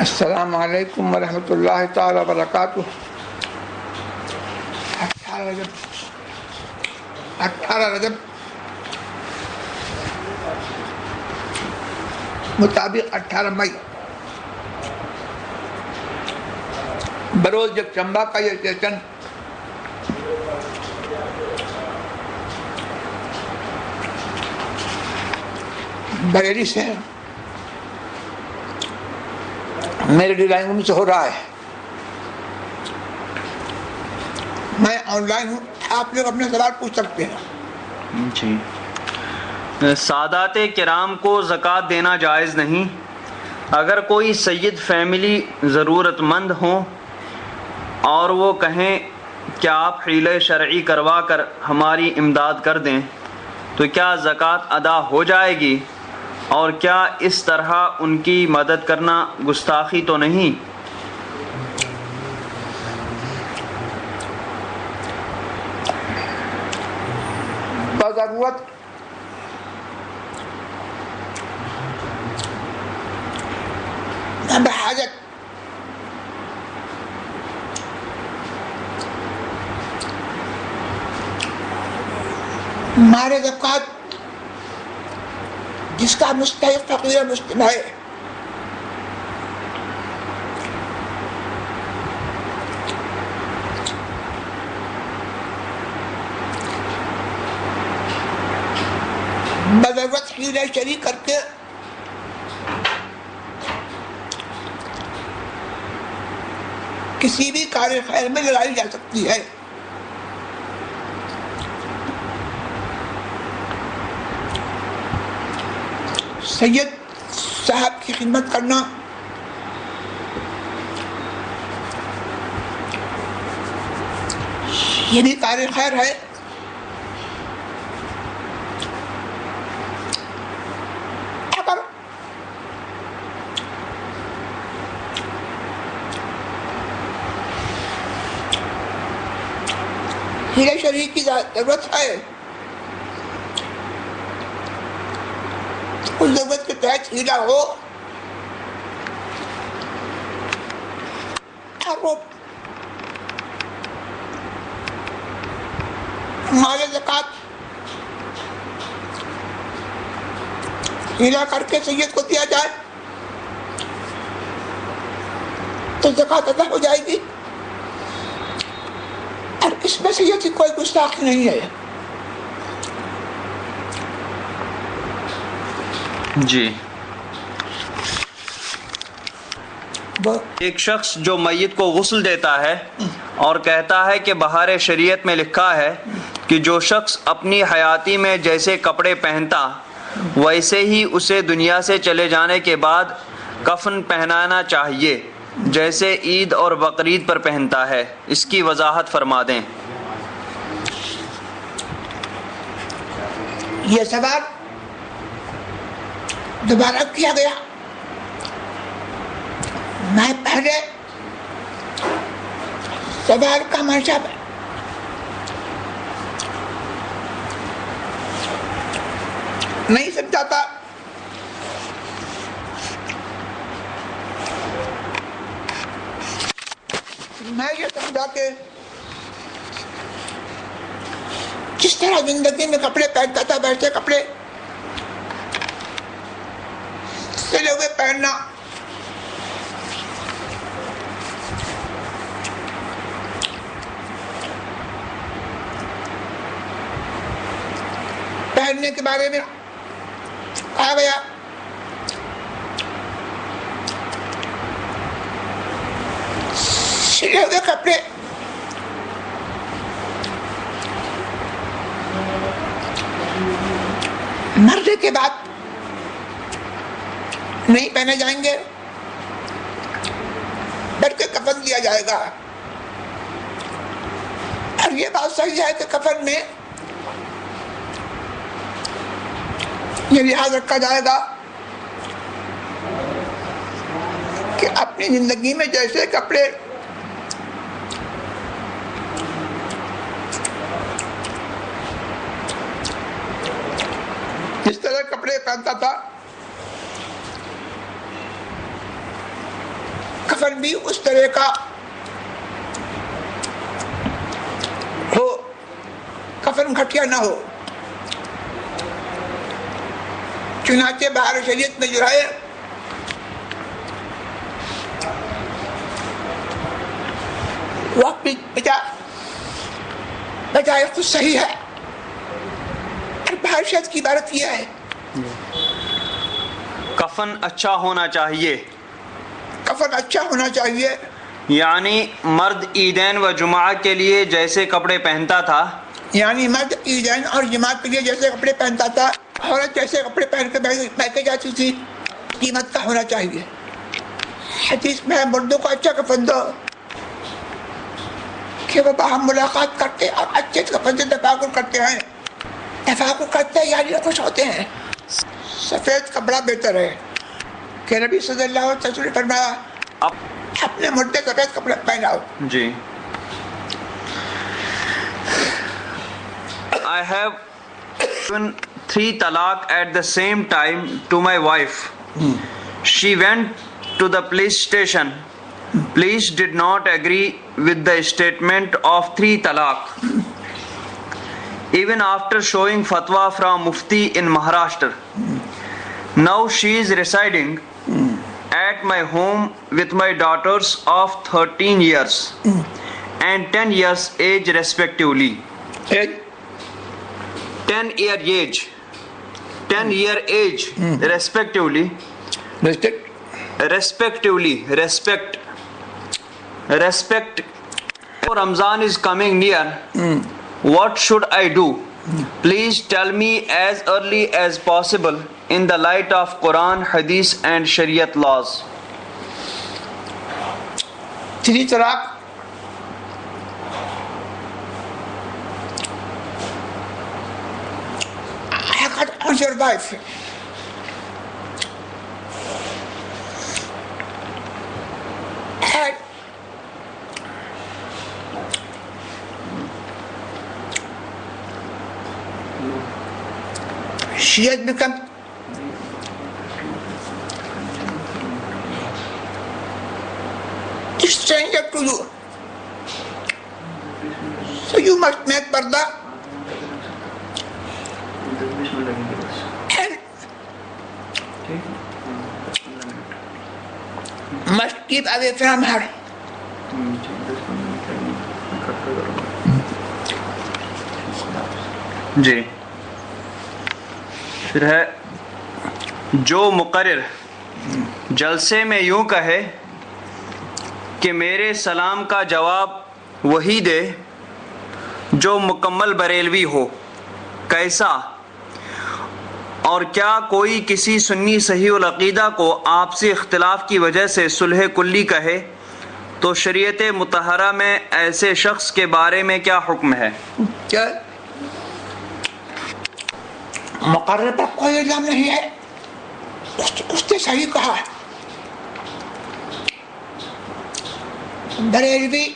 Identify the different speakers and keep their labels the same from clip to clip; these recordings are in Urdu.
Speaker 1: السلام علیکم ورحمۃ اللہ تعالی وبرکاتہ۔ 18 رجب مطابق 18 مئی بروز یکشنبہ کا یہ سیشن بریلی سے میرے ڈرائنگ روم سے ہو رہا ہے۔ میں آن لائن ہوں، آپ لوگ اپنے سوال پوچھ سکتے ہیں۔
Speaker 2: جی، سادات کرام کو زکوٰۃ دینا جائز نہیں؟ اگر کوئی سید فیملی ضرورت مند ہوں اور وہ کہیں کہ آپ حیلہ شرعی کروا کر ہماری امداد کر دیں تو کیا زکوٰۃ ادا ہو جائے گی؟ اور کیا اس طرح ان کی مدد کرنا گستاخی تو نہیں؟
Speaker 1: بضرورت بحاجت مال زکوٰۃ جس کا مستحق فقیر مسلم ہے بضرورت حیلہ شرعی کر کے کسی بھی کار خیر میں لگائی جا سکتی ہے۔ سید صاحب کی خدمت کرنا یہ بھی کار خیر ہے۔ اگر حیلہ شرعی کی ضرورت ہے، اس ضرورت کے تحت حیلہ ہو اور وہ مال زکوٰۃ حیلہ کر کے سید کو دیا جائے تو زکوٰۃ ادا ہو جائے گی، اور اس میں سید کی کوئی گستاخی نہیں ہے۔
Speaker 2: جی، ایک شخص جو میت کو غسل دیتا ہے اور کہتا ہے کہ بہار شریعت میں لکھا ہے کہ جو شخص اپنی حیاتی میں جیسے کپڑے پہنتا ویسے ہی اسے دنیا سے چلے جانے کے بعد کفن پہنانا چاہیے جیسے عید اور بقرعید پر پہنتا ہے، اس کی وضاحت فرما دیں۔
Speaker 1: یہ سوال دوبارہ کیا گیا، میں پہلے سوال کا منشا نہیں سمجھا تھا۔ میں یہ سمجھا کہ جس طرح زندگی میں کپڑے پہنتا تھا ویسے کپڑے سلے ہوئے پہننا، پہننے کے بارے میں کہا گیا۔ سلے ہوئے کپڑے مرنے کے بعد نہیں پہنے جائیں گے بلکہ کفن دیا جائے گا، اور یہ بات صحیح ہے کہ کفن میں یہ لحاظ رکھا جائے گا کہ اپنی زندگی میں جیسے کپڑے جس طرح کپڑے پہنتا تھا کفن بھی اس طرح کا ہو، کفن گھٹیا نہ ہو. چنانچہ بہار شریعت میں جو ہے وہ اپنی بجائے خود صحیح ہے. بہار شریعت کی عبارت یہ ہے
Speaker 2: کفن اچھا ہونا چاہیے.
Speaker 1: کفن اچھا ہونا چاہیے،
Speaker 2: یعنی مرد عیدین و جمعہ کے لیے جیسے کپڑے پہنتا تھا،
Speaker 1: یعنی مرد عیدین اور جماعت کے لیے جیسے کپڑے پہنتا تھا، عورت جیسے کپڑے پہن کے پہنتے جاتی تھی، قیمت کا ہونا چاہیے. حدیث میں ہے مردوں کو اچھا کفن دو کہ وہ باہم ملاقات کرتے اور اچھے کفن سے تفاکر کرتے ہیں. تفاکر کرتے ہیں یعنی خوش ہوتے ہیں. سفید کپڑا بہتر ہے کہ نبی صلی اللہ علیہ وسلم نے فرمایا اپنے مردے سفید کپڑے پہناؤ.
Speaker 2: جی. I have given 3 talaq at the same time to my wife. She went to the police station. Police did not agree with the statement of 3 talaq. Even after showing fatwa from Mufti in Maharashtra. Now she is residing at my home with my daughters of 13 years and 10 years age respectively. 10-year age respectively. Respect. Ramzan is coming near. What should I do? Please tell me as early as possible in the light of Quran, Hadith and Shariat laws.
Speaker 1: 3 طلاق I got on your wife. And she has become a stranger to you. So you must make parda and must keep away from her.
Speaker 2: جی. پھر ہے جو مقرر جلسے میں یوں کہے کہ میرے سلام کا جواب وہی دے جو مکمل بریلوی ہو، کیسا؟ اور کیا کوئی کسی سنی صحیح العقیدہ کو آپسی اختلاف کی وجہ سے صلح کلی کہے تو شریعت مطہرہ میں ایسے شخص کے بارے میں کیا حکم ہے؟
Speaker 1: کیا مقرر پر کوئی الزام نہیں ہے، اس نے صحیح کہا. بریلوی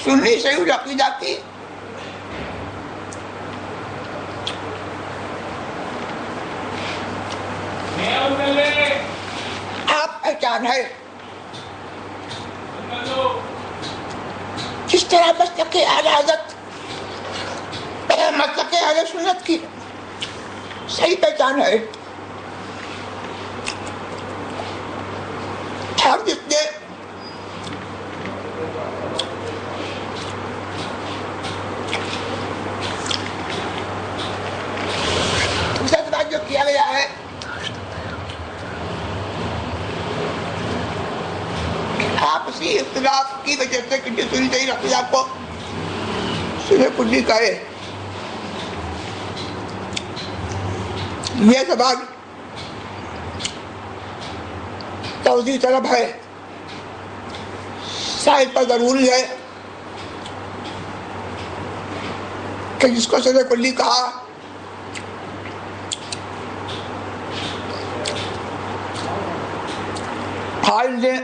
Speaker 1: سنی صحیح العقیدہ کی آپ پہچان ہے، جس طرح مسلک اہل حضرت مسلک اہل سنت کی صحیح پہچان ہے. اور جس نے دوسرا بات جو کیا گیا ہے آپسی اختلاف کی وجہ سے کہ سنی صحیح عقیدہ کو صلح کلی کہے، یہ سوال توضیح طلب ہے، سائل پر ضروری ہے کہ جس کو صلح کلی کہا قائل نے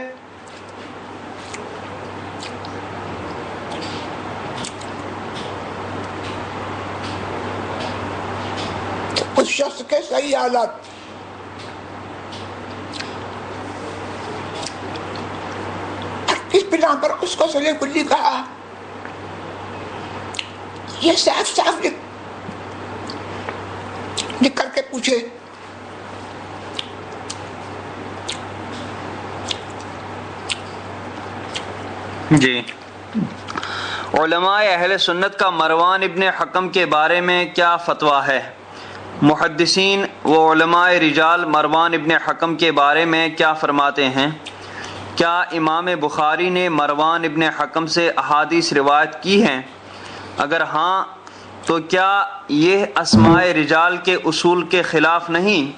Speaker 1: اس شخص کے صحیح حالات. کس بنا پر اس کو صحیح کلی کہا؟ یہ صاف صاف لکھ کر کے پوچھے.
Speaker 2: جی. علماء اہل سنت کا مروان ابن حکم کے بارے میں کیا فتویٰ ہے؟ محدثین و علماء رجال مروان ابن حکم کے بارے میں کیا فرماتے ہیں؟ کیا امام بخاری نے مروان ابن حکم سے احادیث روایت کی ہیں؟ اگر ہاں تو کیا یہ اسماء رجال کے اصول کے خلاف نہیں؟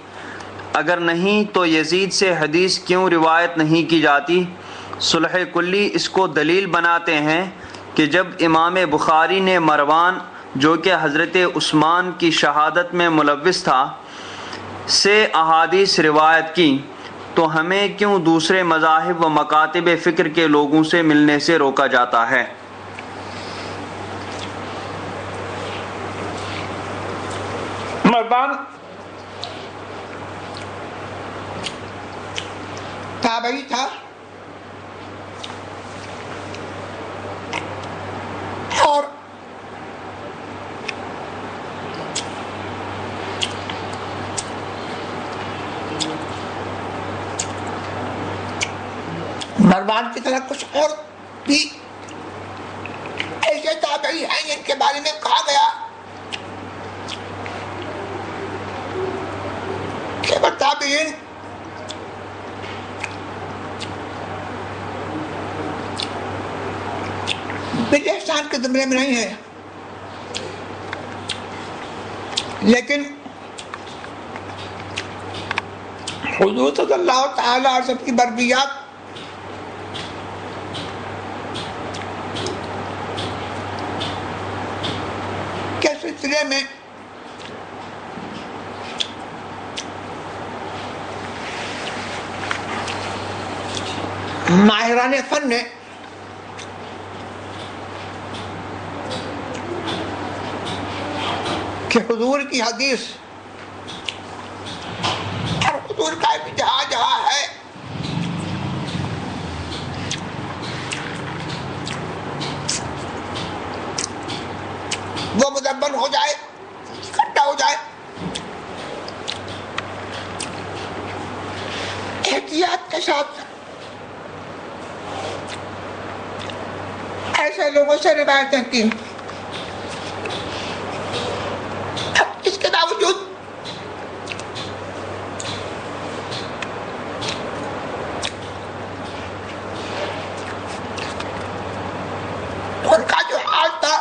Speaker 2: اگر نہیں تو یزید سے حدیث کیوں روایت نہیں کی جاتی؟ صلح کلی اس کو دلیل بناتے ہیں کہ جب امام بخاری نے مروان جو کہ حضرت عثمان کی شہادت میں ملوث تھا سے احادیث روایت کی تو ہمیں کیوں دوسرے مذاہب و مکاتب فکر کے لوگوں سے ملنے سے روکا جاتا ہے؟
Speaker 1: مروان تابعی تھا اور مروان کی طرح کچھ اور بھی ایسے تابعی ہیں جن کے بارے میں کہا گیا کہ وہ تابعین بالاحسان کے زمرے میں نہیں ہے، لیکن حضور صلی اللہ تعالی علیہ وسلم کی بربیات کے سلسلے میں ماہران فن نے کہ حضور کی حدیث اور حضور کا بھی جہاں جہاں ہے وہ مدبر ہو جائے، اکٹھا ہو جائے. احتیاط کے ساتھ ایسے لوگوں سے روایتیں کی. اس کے باوجود ان کا جو حال تھا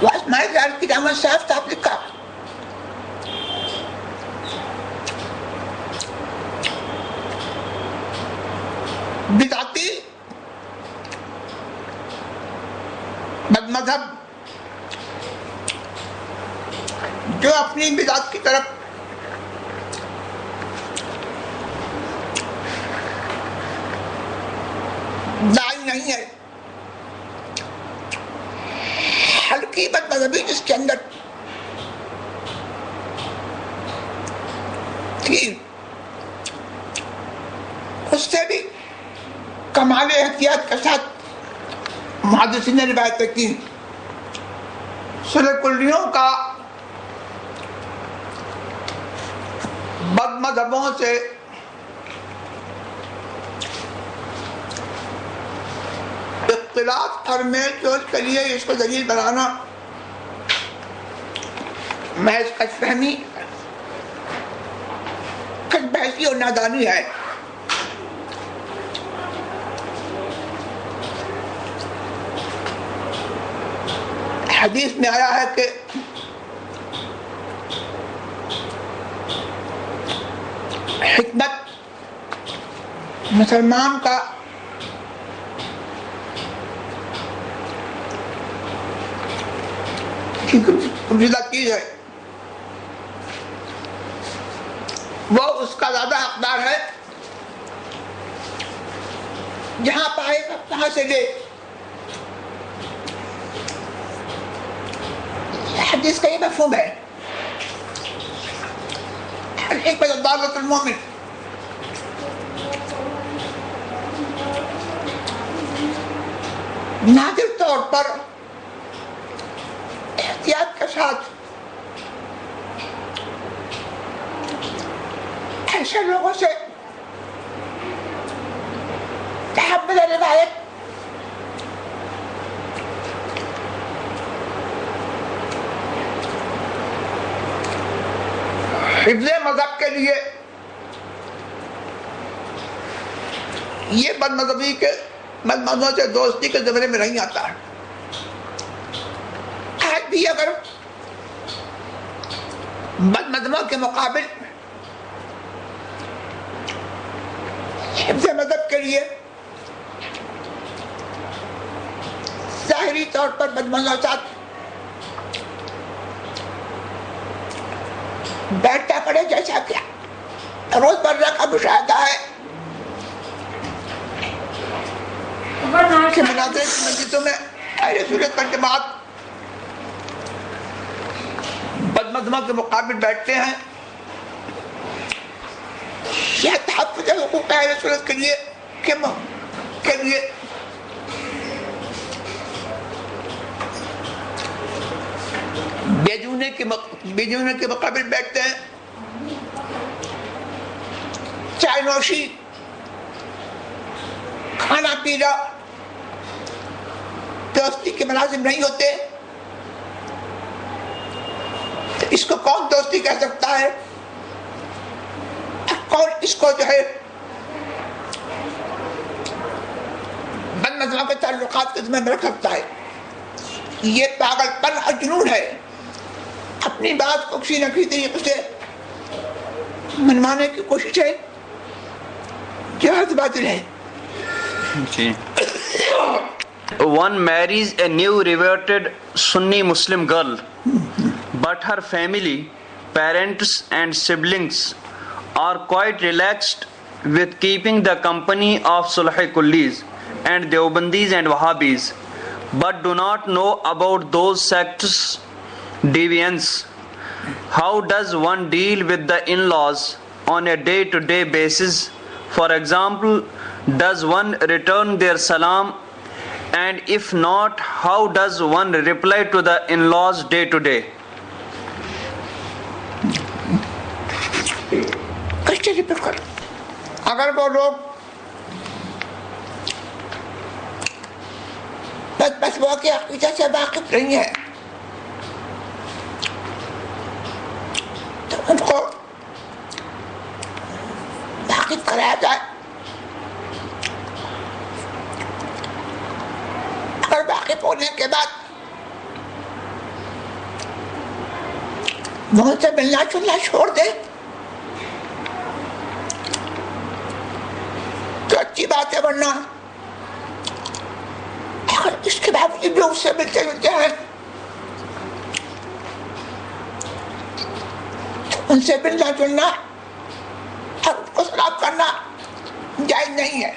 Speaker 1: وہ اسماء رجال کی نامت صاف صاف لکھا. بدعتی بد مذہب جو اپنی بدعت کی طرف داعی نہیں ہے، ہلکی بد مذہبی جس کے اندر تھی اس سے بھی کمال احتیاط کے ساتھ محدثین نے روایتیں کی. صلح کلیوں کا بد مذہبوں سے اختلاف اور میل جول کے لیے اس کو دلیل بنانا محض کج فہمی، کج بحثی اور نادانی ہے. حدیث میں آیا ہے کہ حکمت مسلمان کا پوشیدہ چیز ہے، وہ اس کا زیادہ حقدار ہے جہاں پائے گا وہاں سے لے. حدیث کا یہ مفہوم ہے، الحکمۃ ضالۃ المومن، نادر طور پر احتیاط کے ساتھ ایسے لوگوں سے تحمل روایت حفظ مذہب کے لیے یہ بد مذہبی کے مذہبوں سے دوستی کے زمرے میں نہیں آتا ہے۔ آج بھی اگر بد مذہبوں کے مقابل حفظ مذہب کے لیے ظاہری طور پر بد مذہبوں کے ساتھ بیٹھا پڑے، جیسا کہ روز مرہ کا مشاہدہ ہے کہ مناظرے کی مجلسوں میں اہل سنت والجماعت بد مذہبوں کے مقابل بیٹھتے ہیں، یہ تحفظ حقوق اہل سنت کے لیے بیجونے کے مقابل بیٹھتے ہیں، چائے نوشی، کھانا پینا، دوستی کے ملازم نہیں ہوتے، تو اس کو کون دوستی کہہ سکتا ہے؟ کون اس کو جو ہے بد مذہبوں کے تعلقات کے ذمہ میں رکھ سکتا ہے؟ یہ پاگل پن اور جنون ہے، اپنی بات کو کسی نہ کسی طریقے سے منوانے کی کوشش ہے جو حد باطل ہے۔
Speaker 2: One marries a new reverted Sunni Muslim girl, but her family, parents and siblings are quite relaxed with keeping the company of Sulh Kullis and Deobandis and Wahhabis, but do not know about those sects' deviance. How does one deal with the in-laws on a day-to-day basis? For example, does one return their salam? And if not, how does one reply to the in-laws day to day?
Speaker 1: اگر وہ لوگ بد مذہبوں کے عقیدے سے واقف نہیں ہیں تو ان کو واقف کرایا جائے، اور واقف ہونے کے بعد وہ ان سے ملنا جلنا چھوڑ دے تو اچھی بات ہے، ورنہ اگر اس کے باوجود بھی اس سے ملتے جلتے ہیں تو ان سے ملنا جلنا اور ان کو سلام کرنا جائز نہیں ہے۔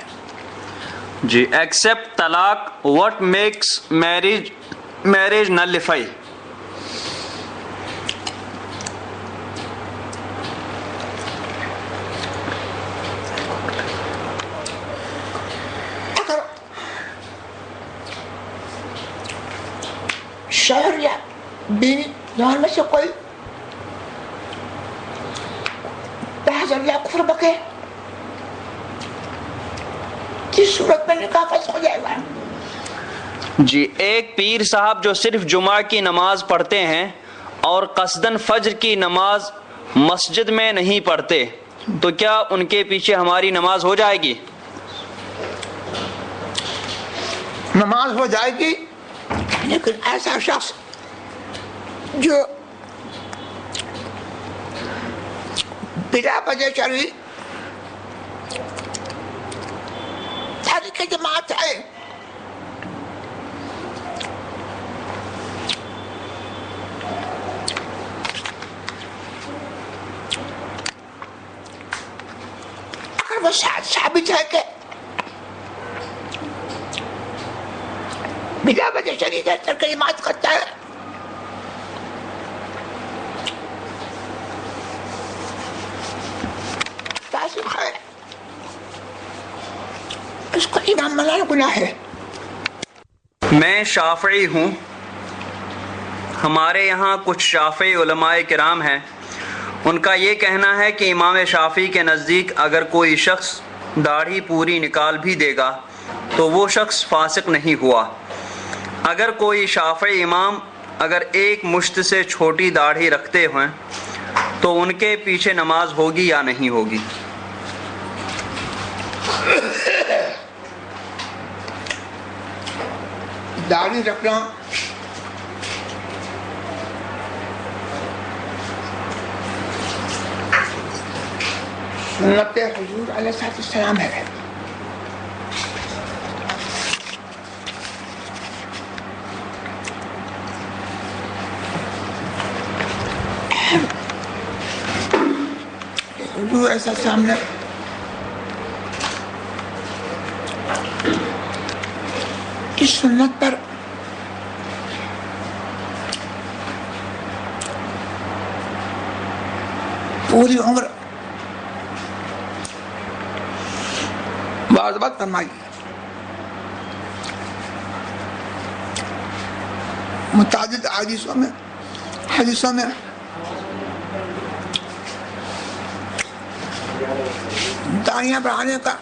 Speaker 2: جی، except طلاق, what makes marriage nullify?
Speaker 1: اگر شوہر یا بیوی دونوں میں سے کوئی بحث یا کفر بکے، کس صورت میں نکاح فسخ ہو جائے گا؟
Speaker 2: جی، ایک پیر صاحب جو صرف جمعہ کی نماز پڑھتے ہیں اور قصداً فجر کی نماز مسجد میں نہیں پڑھتے، تو کیا ان کے پیچھے ہماری نماز ہو جائے گی؟
Speaker 1: نماز ہو جائے گی، لیکن ایسا شخص جو بلا وجہ شرعی تاریخ جماعت ہے، اگر وہ ثابت ہے کہ بلا وجہ شرعی ترک جماعت کرتا ہے فاسق ہے اس کو امام بنانا گناہ ہے.
Speaker 2: میں شافعی ہوں. ہمارے یہاں کچھ شافعی علماء کرام ہیں. ان کا یہ کہنا ہے کہ امام شافعی کے نزدیک اگر کوئی شخص داڑھی پوری نکال بھی دے گا تو وہ شخص فاسق نہیں ہوا. اگر کوئی شافعی امام اگر ایک مشت سے چھوٹی داڑھی رکھتے ہیں تو ان کے پیچھے نماز ہوگی یا نہیں ہوگی؟
Speaker 1: داڑھی رکھنا سنت حضور علیہ السلام ہے. حضور علیہ السلام نے اس سنت پر پوری عمر مواظبت فرمائی. متعدد حدیثوں میں داڑیاں بڑھانے کا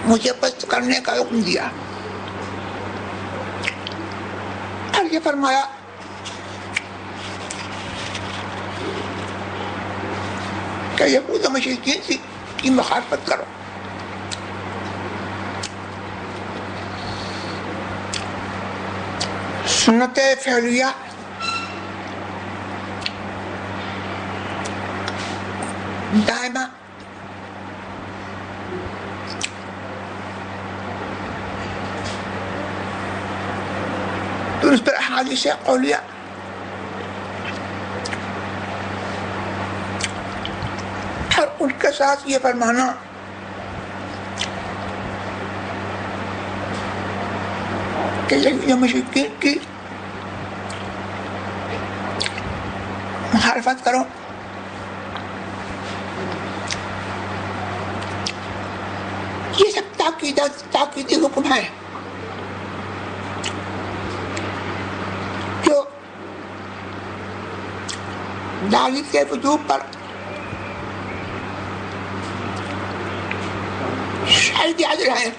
Speaker 1: مجھے پست کرنے کا حکم دیا اور یہ فرمایا کہ یہود و مشرکین کی مخالفت کرو. سنت فعلیہ دائمہ تو اس پر احادیث قولیہ اور ان کے ساتھ یہ فرمانا کہ یہ مشرکین کی مخالفت کرو. یہ سب تاکیدی حکم ہے جو داڑھی کے وجوب پر شاہد حاضر ہے.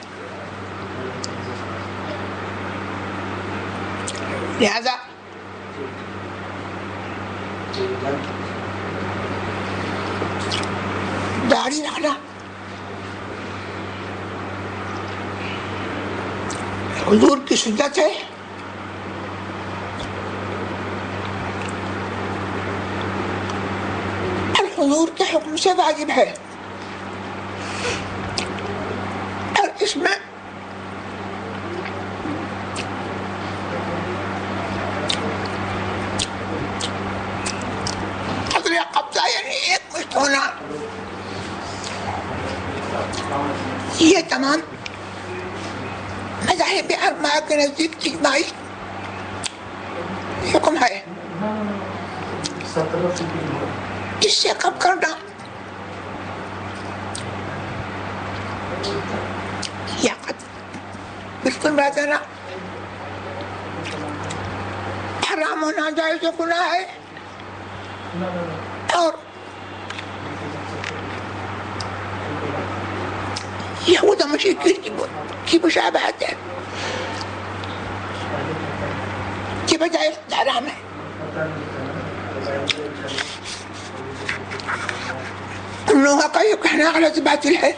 Speaker 1: لہذا داڑھی رکھنا حضور کی سنت ہے اور حضور کے حکم سے واجب ہے اور اس میں قبضہ یعنی ایک مشت ہونا یہ تمام مذاہب اربعہ کے نزدیک اجماعی حکم ہے. اس سے کم کرنا یا بالکل بڑھا دینا حرام و ناجائز و گناہ ہے اور یہود و مشرکین کی مشابہت ہے کہ بجائے حرام ہے. ان لوگوں کا یہ کہنا غلط باطل ہے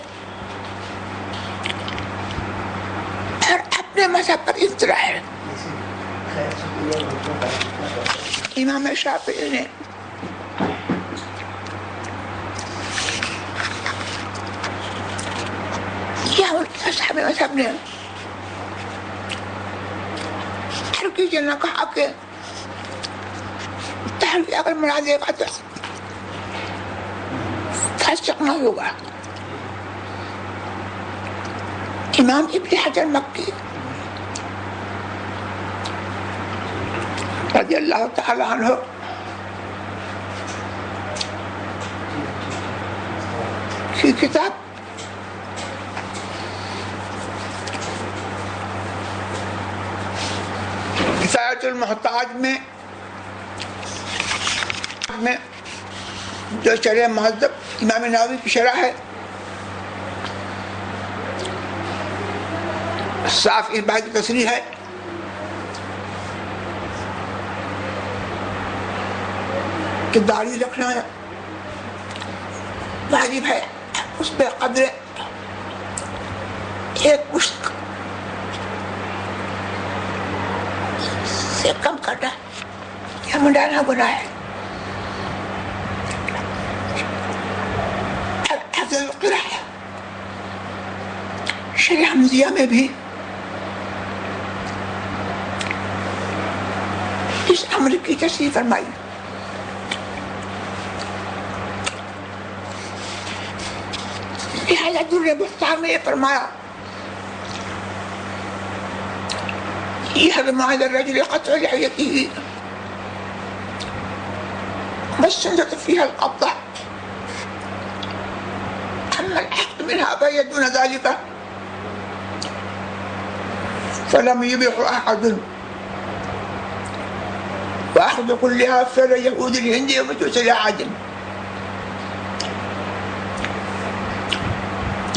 Speaker 1: اور اپنے مذہب پر افطرا ہے. امام شافعی نے یا اصحاب مذہب نے ہر کسی نے کہا کہ تحریف اگر مراد دے گا تو فاسق نہ ہوگا. امام ابن حجر مکی رضی اللہ تعالی عنہ کی کتاب کفایت المحتاج میں جو شرح مہذب امام نووی کی شرح ہے، صاف اس بات کی تصریح ہے کہ داڑھی رکھنا واجب ہے، اس پہ قدر ایک مشت سے کم کرنا یا منڈانا گناہ ہے۔ شرح حمزیہ میں بھی اس امر کی تصریح فرمائی۔ لہذا در مختار میں یہ فرمایا يحرم على الرجل قطع لحيته والسنة فيها القبضة، أما العقد منها فهي دون ذلك فلم يبح أحد، وأخذ كلها فعل يهود الهند ومجوس العجم.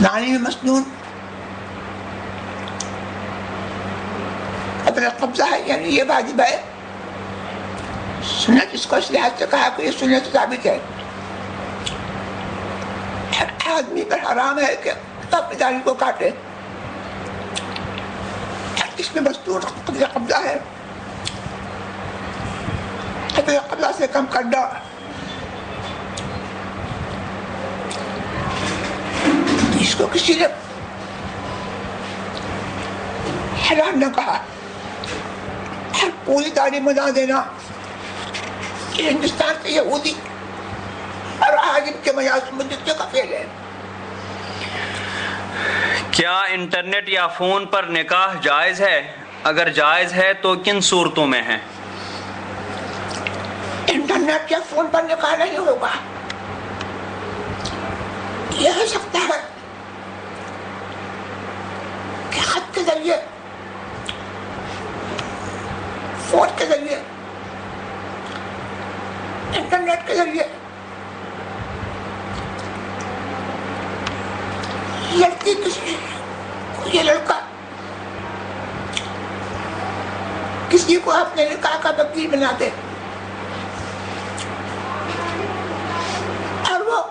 Speaker 1: معنی مسنون اپنا قبضہ ہے، یعنی یہ واجب ہے۔ سنت اس کو اس لحاظ سے کہا کہ یہ سنت ثابت ہے، آدمی پر حرام ہے کہ اپنی داڑھی کو کاٹے، اس میں مستور قدر قبضہ ہے، قدر قبضہ سے کم کرنا اس کو کسی نے حرام نہ کہا۔ ہر پوری داڑھی منا دینا یہ ہندوستان کے یہودی اور عاجم کے میاس مدت کا فعل ہے۔
Speaker 2: کیا انٹرنیٹ یا فون پر نکاح جائز ہے؟ اگر جائز ہے تو کن صورتوں میں ہے؟
Speaker 1: انٹرنیٹ یا فون پر نکاح نہیں ہوگا، یہ ہو سکتا ہے کہ خط کے ذریعے، فون کے ذریعے، انٹرنیٹ کے ذریعے لڑکی یہ لڑکا کسی کو اپنے نکاح کا وکیل بنا دے اور وہ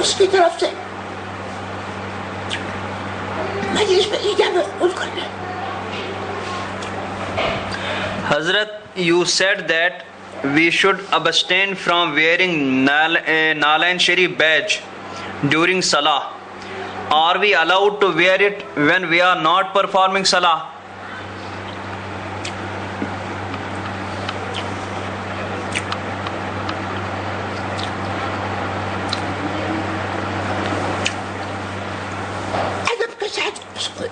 Speaker 1: اس کی طرف سے مجلس میں ایجاب قبول کر لے۔
Speaker 2: حضرت you said that we should abstain from wearing Nalain Sharif badge during Salah. Are we allowed to wear it when we are not performing Salah?
Speaker 1: ادب کے ساتھ اس کو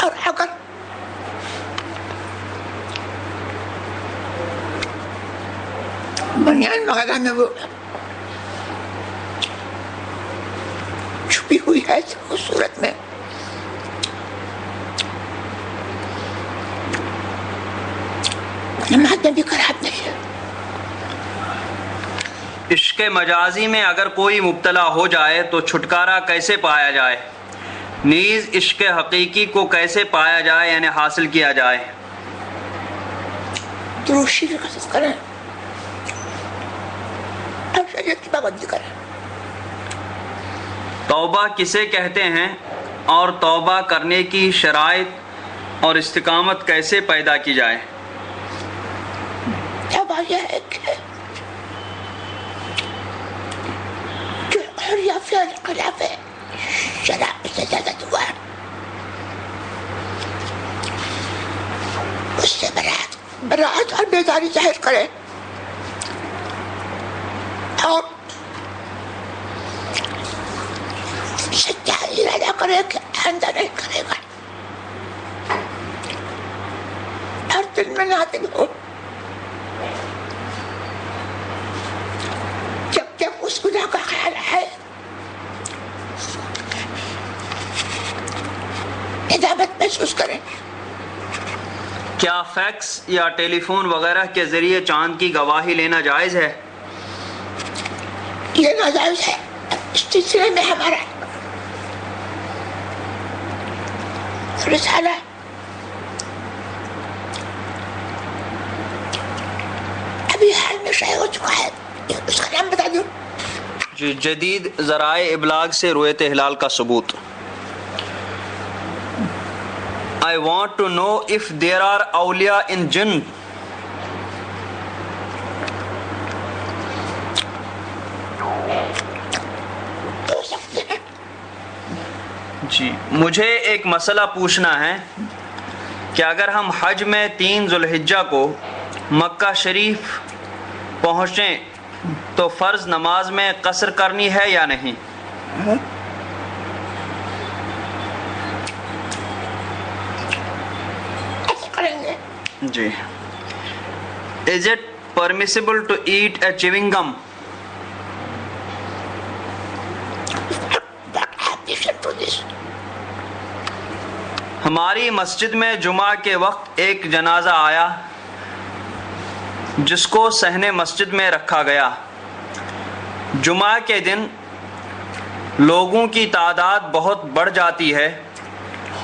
Speaker 1: اور اگر بنیان وغیرہ میں وہ چھپی ہوئی ہے تو اس صورت میں نماز میں بھی کراہت نہیں ہے۔
Speaker 2: عشق مجازی میں اگر کوئی مبتلا ہو جائے تو چھٹکارا کیسے پایا جائے؟ نیز عشق حقیقی کو کیسے پایا جائے یعنی حاصل کیا جائے؟
Speaker 1: درود شریف قصد کریں اور شریعت کی پابندی کریں۔
Speaker 2: توبہ کسے کہتے ہیں اور توبہ کرنے کی شرائط اور استقامت کیسے پیدا کی جائے؟
Speaker 1: توبہ یہ ہے کہ جو حریہ فعل خلاف شرع سے زیادہ ہوا ہے اس سے براعت اور بیداری ظاہر کرے اور سچا ارادہ کرے کہ آئندہ نہیں کرے گا۔ دل میں نازل ہو. جب جب اس گناہ کا خیال ہے ندامت محسوس کریں.
Speaker 2: کیا فیکس یا ٹیلی فون وغیرہ کے ذریعے چاند کی گواہی لینا جائز ہے؟
Speaker 1: یہ ناجائز ہے. اس سلسلے میں ہمارا رسالہ ابھی حال میں شائع ہو چکا ہے. اس کا نام بتا دوں.
Speaker 2: جی، جدید ذرائع ابلاغ سے رؤیت ہلال کا ثبوت. I want to know if there are awliya in jinn. جی، مجھے ایک مسئلہ پوچھنا ہے کہ اگر ہم حج میں 3 ذوالحجہ کو مکہ شریف پہنچیں تو فرض نماز میں قصر کرنی ہے یا نہیں؟ جی. Is it permissible to eat a chewing gum? ہماری مسجد میں جمعہ کے وقت ایک جنازہ آیا جس کو صحن مسجد میں رکھا گیا. جمعہ کے دن لوگوں کی تعداد بہت بڑھ جاتی ہے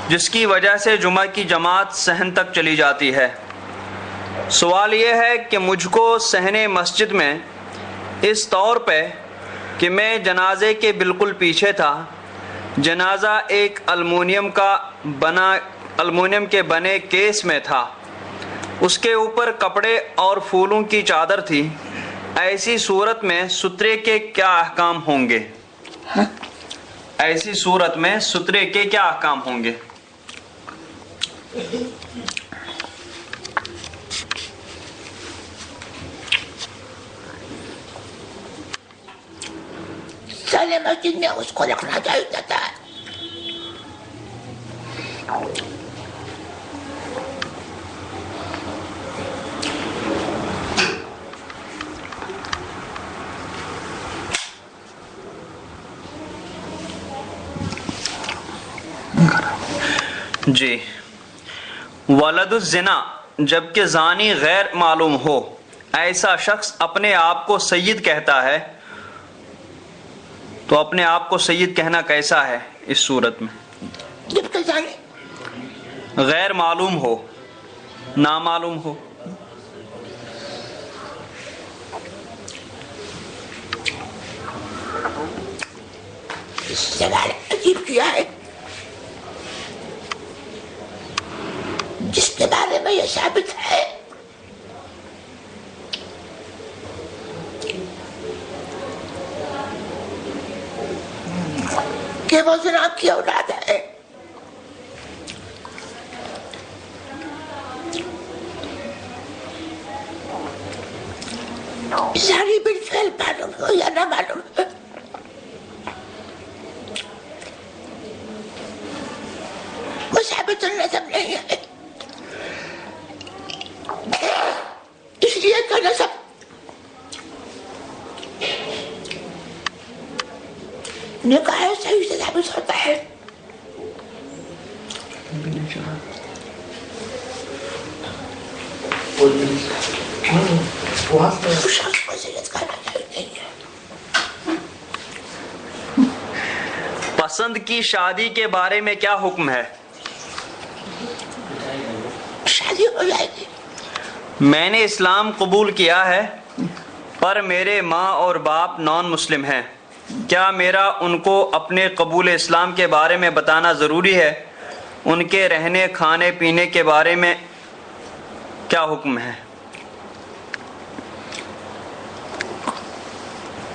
Speaker 2: جس کی وجہ سے جمعہ کی جماعت صحن تک چلی جاتی ہے. سوال یہ ہے کہ مجھ کو صحن مسجد میں اس طور پہ کہ میں جنازے کے بالکل پیچھے تھا. جنازہ ایک المونیم کے بنے کیس میں تھا. اس کے اوپر کپڑے اور پھولوں کی چادر تھی. ایسی صورت میں سترے کے کیا احکام ہوں گے؟ ایسی صورت میں سترے کے کیا احکام ہوں گے؟
Speaker 1: سالے مسجد میں اس کو رکھنا جائز رہتا ہے.
Speaker 2: جی. ولد الزنا جبکہ زانی غیر معلوم ہو ایسا شخص اپنے آپ کو سید کہتا ہے تو اپنے آپ کو سید کہنا کیسا ہے اس صورت میں؟
Speaker 1: جبکہ زانی
Speaker 2: غیر معلوم ہو، نامعلوم ہو.
Speaker 1: سوال عجیب کیا ہے جس کے بارے میں یہ ثابت ہے کہ وہ زنا کی اولاد ہے. زانی بالفعل معلوم ہو یا نہ معلوم ہو، وہ ثابت النسب نہیں ہے. اس لیے کہ نسب نکاح صحیح سے ثابت ہوتا ہے. اس شخص کو زیادت کرنا چاہیے.
Speaker 2: پسند کی شادی کے بارے میں کیا حکم ہے؟
Speaker 1: شادی ہو جائے گی.
Speaker 2: میں نے اسلام قبول کیا ہے پر میرے ماں اور باپ نان مسلم ہیں. کیا میرا ان کو اپنے قبول اسلام کے بارے میں بتانا ضروری ہے؟ ان کے رہنے کھانے پینے کے بارے میں کیا حکم ہے؟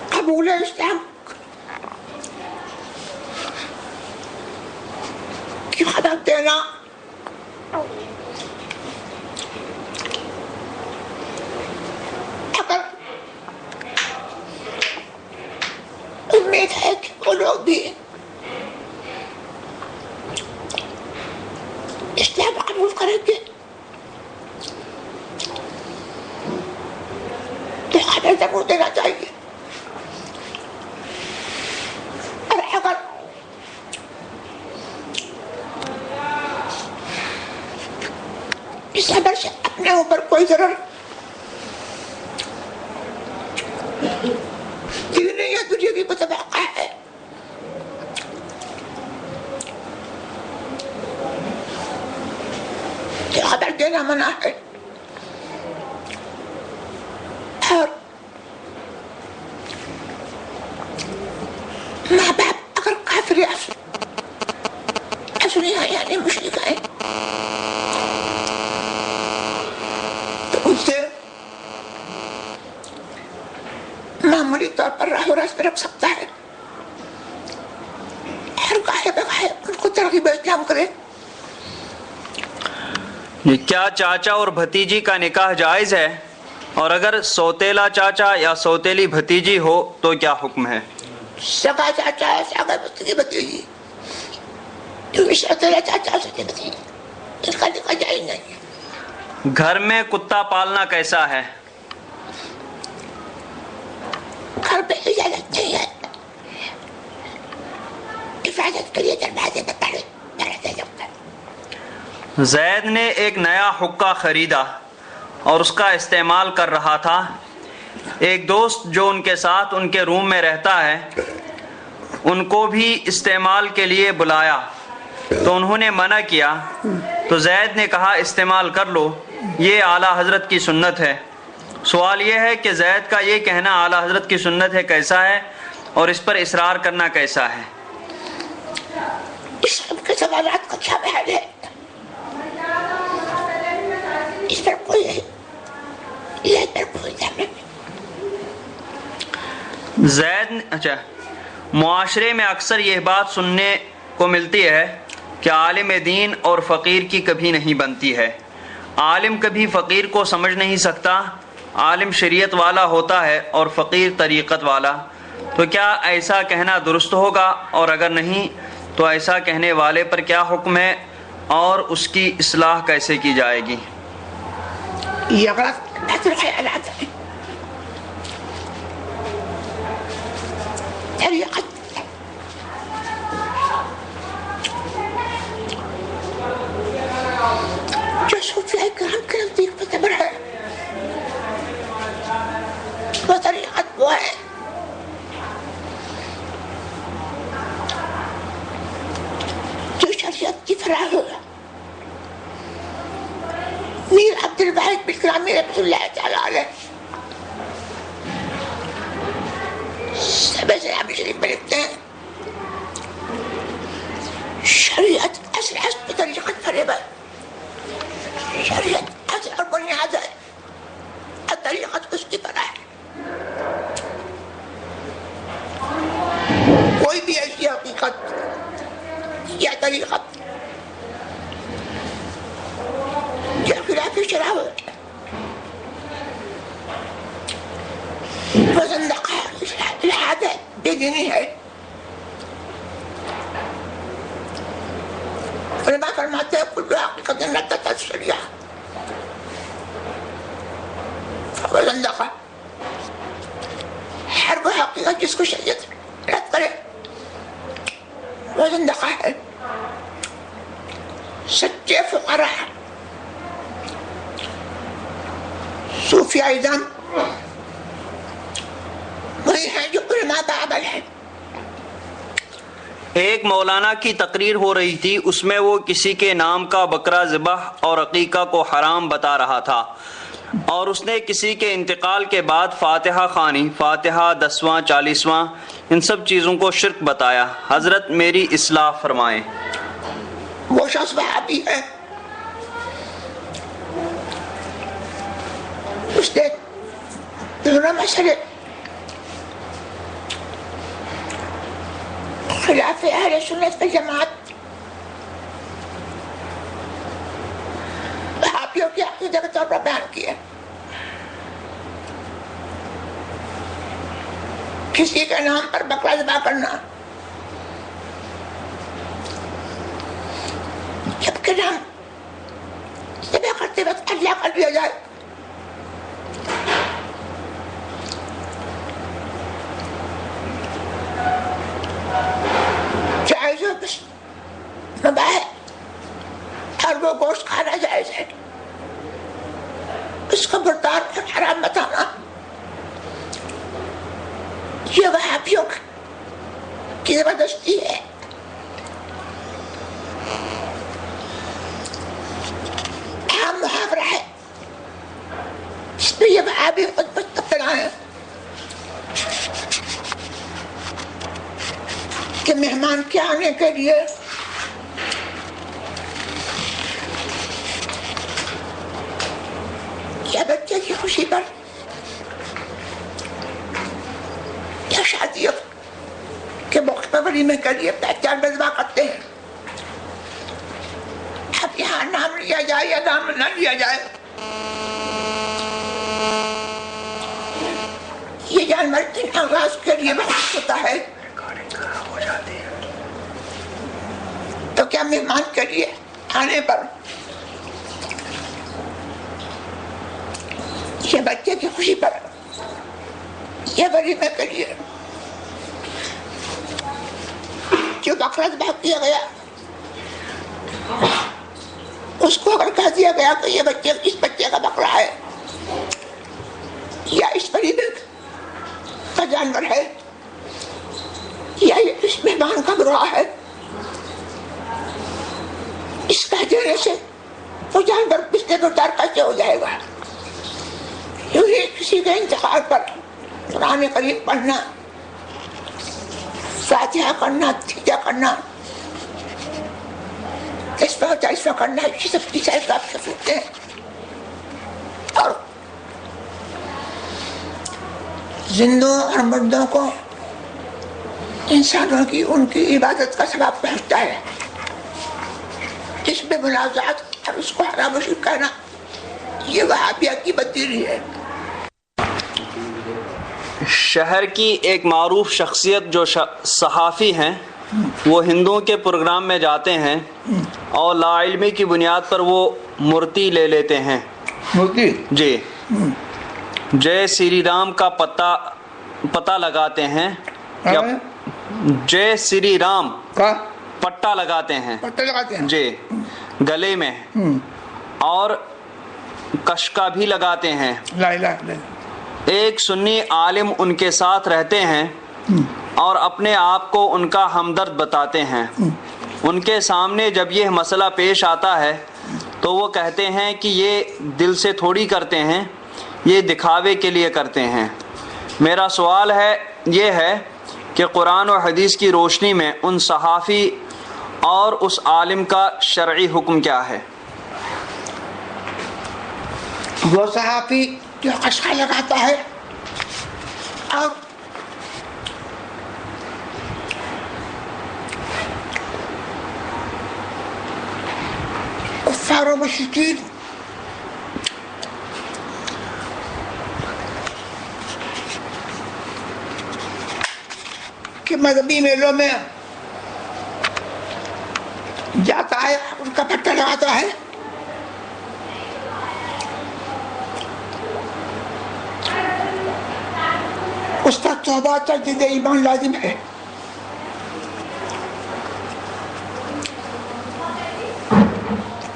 Speaker 1: قبول اسلام کی خبر دینا اگر امید ہے کہ وہ لوگ بھی اسلام قبول کریں گے تو خبر ضرور دینا چاہیے. اور اگر اس خبر سے اپنے اوپر کوئی ضرر دینی یا دنیاوی متوقع ہے تو خبر دینا منع ہے. اور ماں باپ اگر کافر اصلی ہیں یعنی مشرک ہیں تو ان سے معمولی طور پر راہ و راست رکھ سکتا ہے اور گاہے بگاہے ان کو ترغیب اسلام کرے.
Speaker 2: کیا چاچا اور بھتیجی کا نکاح جائز ہے؟ اور اگر سوتیلا چاچا یا سوتیلی بھتیجی ہو تو کیا حکم ہے؟
Speaker 1: سگا چاچا سگا بھتیجی کیونکہ سوتیلا چاچا سوتیلی بھتیجی ان کا نکاح جائز نہیں.
Speaker 2: گھر میں کتا پالنا کیسا ہے؟
Speaker 1: گھر پہ اجازت نہیں ہے. حفاظت کے لیے دروازے میں پڑے رہتے جب
Speaker 2: زید نے ایک نیا حقہ خریدا اور اس کا استعمال کر رہا تھا. ایک دوست جو ان کے ساتھ ان کے روم میں رہتا ہے ان کو بھی استعمال کے لیے بلایا تو انہوں نے منع کیا. تو زید نے کہا استعمال کر لو، یہ اعلیٰ حضرت کی سنت ہے. سوال یہ ہے کہ زید کا یہ کہنا اعلیٰ حضرت کی سنت ہے کیسا ہے اور اس پر اصرار کرنا کیسا ہے؟
Speaker 1: اس سب کے سوالات کا کیا بحث ہے؟ اس پر کوئی
Speaker 2: زید معاشرے میں اکثر یہ بات سننے کو ملتی ہے کہ عالم دین اور فقیر کی کبھی نہیں بنتی ہے. عالم کبھی فقیر کو سمجھ نہیں سکتا. عالم شریعت والا ہوتا ہے اور فقیر طریقت والا. تو کیا ایسا کہنا درست ہوگا؟ اور اگر نہیں تو ایسا کہنے والے پر کیا حکم ہے اور اس کی اصلاح کیسے کی جائے گی؟
Speaker 1: یہ غلط خیالات ہیں. طریقت جو صوفیاء کرام کے نزدیک معتبر ہے وہ طریقت وہ ہے جو شریعت کی فراہ ہو. میر عبد الواحد بن گرامی رحمۃ اللہ تعالیٰ علیہ سب سے عام شریف میں لکھتے ہیں شریعت اصل حسب طریقت فریب ہے. شریعت اصل اور بنیاد ہے اور طریقت اس کی طرح ہے. کوئی بھی ایسی حقیقت یا طریقت جو خلاف شرع ہو وہ زندقہ الحاد ہے، بے دینی ہے. علماء فرماتے ہیں کل حقیقت ردت الشریعہ وہ زندقہ. ہر وہ حقیقت جس کو شریعت رد کرے وہ زندقہ ہے. سچے فقراء صوفیاء اعظم وہی ہیں جو علماء بعمل ہیں.
Speaker 2: ایک مولانا کی تقریر ہو رہی تھی، اس میں وہ کسی کے نام کا بکرا ذبح اور عقیقہ کو حرام بتا رہا تھا اور اس نے کسی کے انتقال کے بعد فاتحہ خوانی، فاتحہ 10واں 40واں ان سب چیزوں کو شرک بتایا. حضرت میری اصلاح فرمائیں.
Speaker 1: وہ شخص وہابی ہے، اس نے دونوں مسئلے خلاف اہل سنت والجماعت وہابیوں کی عقیدہ کے طور پر بیان کیا. کسی کے نام پر بکرا ذبح کرنا جبکہ نام ذبح کرتے وقت اللہ کر دیا جائے کی زبردستی ہے. عام محاورہ ہے اس میں یہ وہابی خود مستقلا ہے کہ مہمان کے آنے کے لیے یا بچے کی خوشی پر یا شادیوں کے موقع پر ولیمے کے لیے پہچان بزما کرتے ہیں. اب یہاں نام لیا جائے یا نام نہ لیا جائے، یہ جانور کے آغاز کے لیے محسوس ہوتا ہے، تو کیا مہمان کے لیے آنے پر یہ بچے کی خوشی پر یہ ولیمے کے لیے جو بکرا ذبح کیا گیا اس کو اگر کہہ دیا گیا کہ یہ بچے اس بچے کا بکرا ہے یا اس ولیمے کا جانور ہے یا یہ اس مہمان کا برا ہے، اس کہہ دینے سے وہ جانور پچھلے گردار کیسے ہو جائے گا؟ یوں ہی کسی کے انتقال پر قرآن کریم پڑھنا، فاتحہ کرنا، تھیجا کرنا، تسبیح تسبیح کرنا، یہ سب کی سائز آپ کے ہوتے ہیں. اور زندوں اور مردوں کو انسانوں کی ان کی عبادت کا ثواب پہنچتا ہے. اس میں منازعات اور اس کو حرام و شرک کہنا یہ وہابیہ کی بددیری ہے.
Speaker 2: شہر کی ایک معروف شخصیت جو صحافی ہیں وہ ہندوؤں کے پروگرام میں جاتے ہیں اور لا علمی کی بنیاد پر وہ مورتی لے لیتے ہیں.
Speaker 1: مورتی
Speaker 2: جی جے سری رام کا پتہ لگاتے ہیں یا جے سری رام
Speaker 1: کا
Speaker 2: پٹا لگاتے ہیں جی گلے میں، اور کشکا بھی لگاتے ہیں.
Speaker 1: لا الہ الا اللہ.
Speaker 2: ایک سنی عالم ان کے ساتھ رہتے ہیں اور اپنے آپ کو ان کا ہمدرد بتاتے ہیں. ان کے سامنے جب یہ مسئلہ پیش آتا ہے تو وہ کہتے ہیں کہ یہ دل سے تھوڑی کرتے ہیں، یہ دکھاوے کے لیے کرتے ہیں. میرا سوال یہ ہے کہ قرآن و حدیث کی روشنی میں ان صحافی اور اس عالم کا شرعی حکم کیا ہے؟
Speaker 1: وہ صحافی جو کشکا لگاتا ہے اور کفار و مشرکین کے مذہبی میلوں میں جاتا ہے، ان کا پٹا لگاتا ہے، اس کا توبہ تجدید ایمان لازم ہے.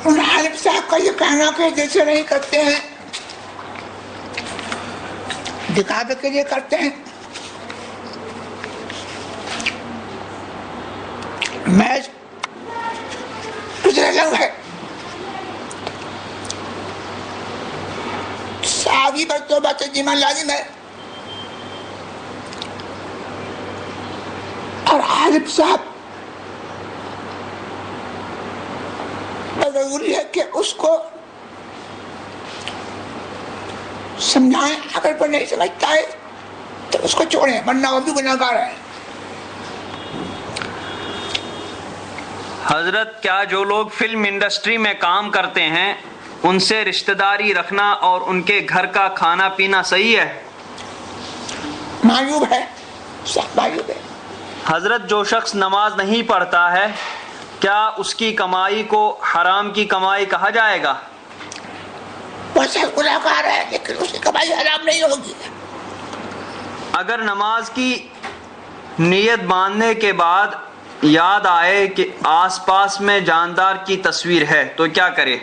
Speaker 1: ان عالم صاحب کا یہ کہنا کہ جیسے نہیں کرتے ہیں، دکھاوے کے لیے کرتے ہیں، محض رنگ ہے. صحابی پر توبہ تجدید ایمان لازم ہے، اور عالم صاحب ضروری ہے کہ اس کو سمجھائیں. اگر وہ نہیں سمجھتا ہے تو اس کو چھوڑیں، ورنہ وہ بھی گناہگار ہے.
Speaker 2: حضرت کیا جو لوگ فلم انڈسٹری میں کام کرتے ہیں ان سے رشتہ داری رکھنا اور ان کے گھر کا کھانا پینا صحیح ہے؟
Speaker 1: معیوب ہے، سخت معیوب ہے.
Speaker 2: حضرت جو شخص نماز نہیں پڑھتا ہے کیا اس کی کمائی کو حرام کی کمائی کہا جائے گا؟
Speaker 1: وہ سب گناہگار ہے لیکن اس کی کمائی حرام نہیں ہوگی.
Speaker 2: اگر نماز کی نیت باندھنے کے بعد یاد آئے کہ آس پاس میں جاندار کی تصویر ہے تو کیا کرے؟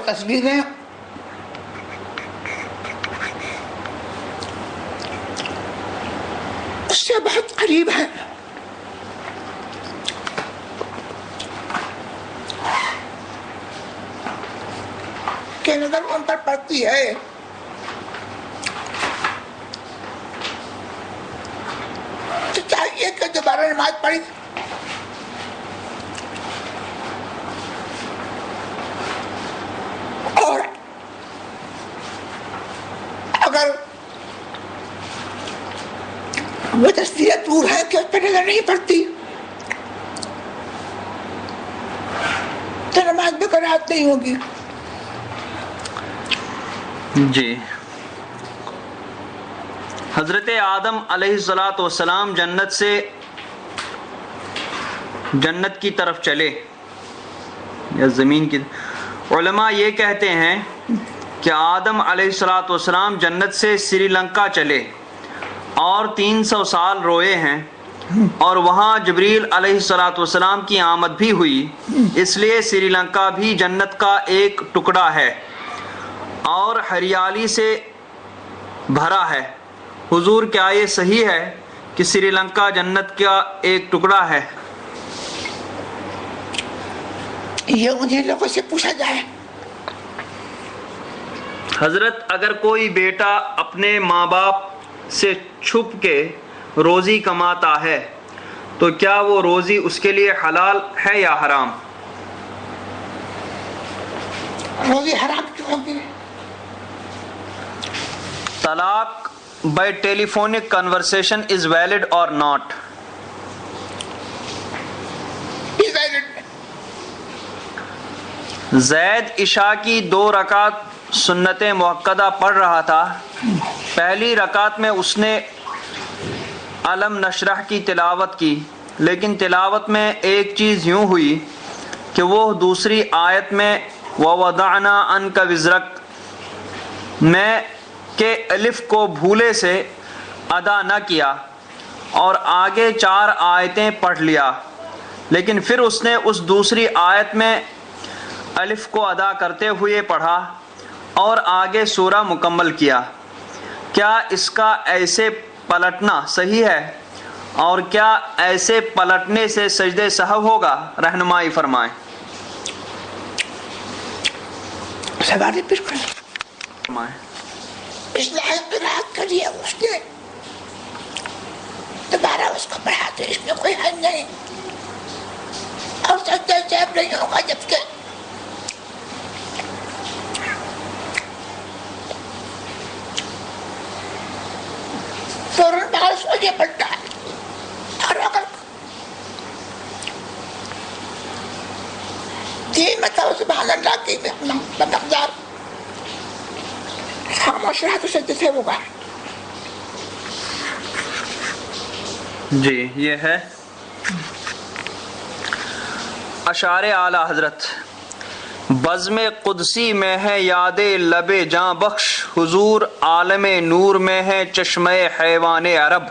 Speaker 1: تصویریں اس سے بہت قریب ہیں. کہ نظر ان پر پڑتی ہے تو چاہیے کہ دوبارہ نماز پڑھی. اور اگر وہ تصویریں دور ہیں کہ اس پہ نظر نہیں پڑتی تو نماز بھی قرات نہیں ہوگی.
Speaker 2: جی. حضرت آدم علیہ الصلوۃ والسلام جنت کی طرف چلے یا زمین کی. علماء یہ کہتے ہیں کہ آدم علیہ الصلوۃ والسلام جنت سے سری لنکا چلے اور 300 سال روئے ہیں اور وہاں جبریل علیہ الصلوۃ والسلام کی آمد بھی ہوئی. اس لیے سری لنکا بھی جنت کا ایک ٹکڑا ہے اور ہریالی سے بھرا ہے. حضور کیا یہ صحیح ہے کہ سری لنکا جنت کا ایک ٹکڑا ہے؟
Speaker 1: یہ انہیں لوگوں سے پوچھا جائے.
Speaker 2: حضرت اگر کوئی بیٹا اپنے ماں باپ سے چھپ کے روزی کماتا ہے تو کیا وہ روزی اس کے لیے حلال ہے یا حرام؟
Speaker 1: روزی حرام کیوں ہوگی؟
Speaker 2: طلاق by telephonic conversation is valid or not? زید عشاء کی 2 رکعت سنت مؤکدہ پڑھ رہا تھا. پہلی رکعت میں اس نے علم نشرح کی تلاوت کی، لیکن تلاوت میں ایک چیز یوں ہوئی کہ وہ دوسری آیت میں وَوَضَعْنَا عَنْكَ وِزْرَكَ میں کہ الف کو بھولے سے ادا نہ کیا اور آگے 4 آیتیں پڑھ لیا، لیکن پھر اس نے اس دوسری آیت میں الف کو ادا کرتے ہوئے پڑھا اور آگے سورہ مکمل کیا. کیا اس کا ایسے پلٹنا صحیح ہے اور کیا ایسے پلٹنے سے سجدے سہو ہوگا؟ رہنمائی فرمائیں.
Speaker 1: اصلاح قرآت کے لیے اس نے دوبارہ اس کو پڑھا تو اس میں کوئی حل نہیں اور سجدہ سہو نہیں ہوگا جبکہ فوراً بعد سوچے پڑتا ہے. اور اگر 3 مرتبہ سبحان اللہ کی مقدار خاموش رہا تو سجدے سے ہوگا.
Speaker 2: جی یہ ہے اشعار اعلی حضرت. بزم قدسی میں ہے یاد لب جاں بخش، حضور عالم نور میں ہے چشمہ حیوان عرب.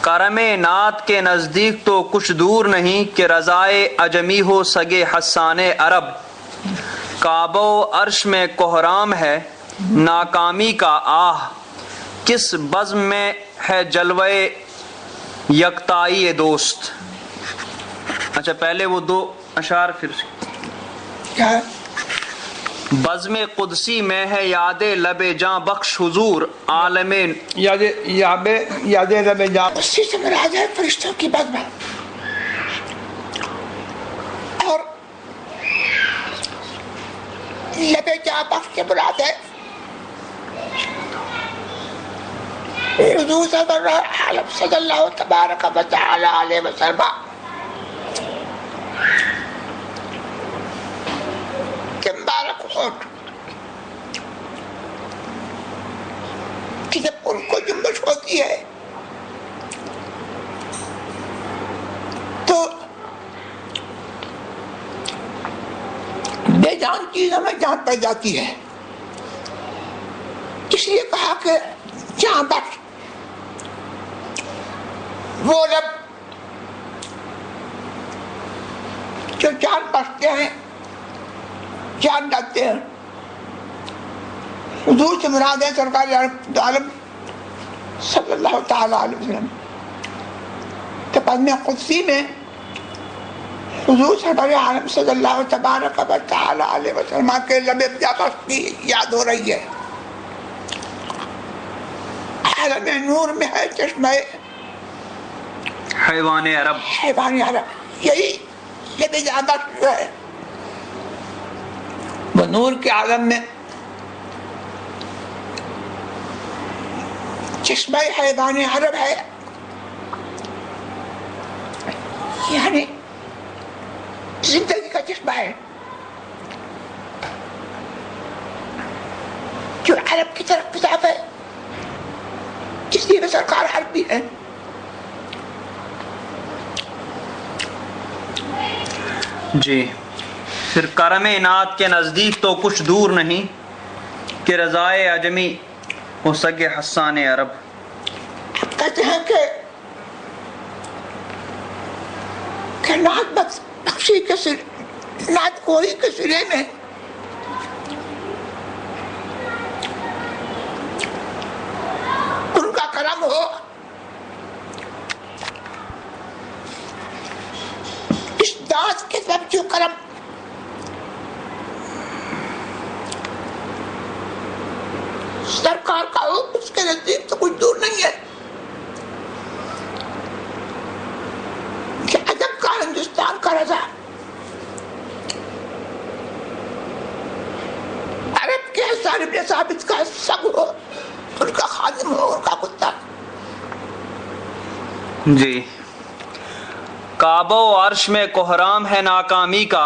Speaker 2: کرم نعت کے نزدیک تو کچھ دور نہیں کہ رضائے عجمی ہو سگے حسان عرب. کعبہ و عرش میں کوہرام ہے ناکامی کا آہ، کس بزم میں ہے جلوہ یکتائی دوست. اچھا پہلے وہ 2 اشعار پھر
Speaker 1: کیا
Speaker 2: بزم قدسی میں ہے یاد لب جاں بخش، حضور عالم
Speaker 1: یاد لب جاں اسی سے مراد ہے فرشتوں کی بزم اور لب جاں بخش کے مراد ہے حضور صلی اللہ تبارک و تعالی علیہ وسلم کے مبارک ہونٹ کہ جب ان کو جنبش ہوتی ہے تو بے جان چیزوں میں جان پڑ جاتی ہے. اس لیے کہا کہ جہاں بخش وہ رب جو جان بخشتے ہیں جان ڈالتے ہیں. حضور سے مراد ہے سرکار عالم صلی اللہ تعالی علیہ وسلم. کہ پدم قدسی میں حضور سرکار عالم صلی اللہ تبارک و تعالی علیہ وسلم کے لب ابتداء کی یاد ہو رہی ہے. عالم نور میں ہے چشمہ
Speaker 2: حیوان عرب.
Speaker 1: حیوان عرب یہی لب ابتداء ہے. وہ نور کے عالم میں چشمہ حیوان عرب ہے. یعنی زندگی کا چشمہ ہے جو عرب کی طرف پتاف ہے. اس لیے سرکار عرب بھی ہے.
Speaker 2: جی پھر کرم انعت کے نزدیک تو کچھ دور نہیں کہ رضائے عجمی ہو سکے حسان عرب.
Speaker 1: اب کہتے ہیں کہ نعت بخشی کے سر نعت کوئی کے سرے میں ان کا کرم ہو. اس دانت کے سب جو کرم سرکار کا ہو اس کے نزدیک تو کچھ دور نہیں ہے. کہ عجب کا ہندوستان کا رضا عرب کے حسان ابن ثابت کا سب ہو, ان کا خادم ہو, ان کا کتا.
Speaker 2: جی کعبہ و عرش میں کوہرام ہے ناکامی کا,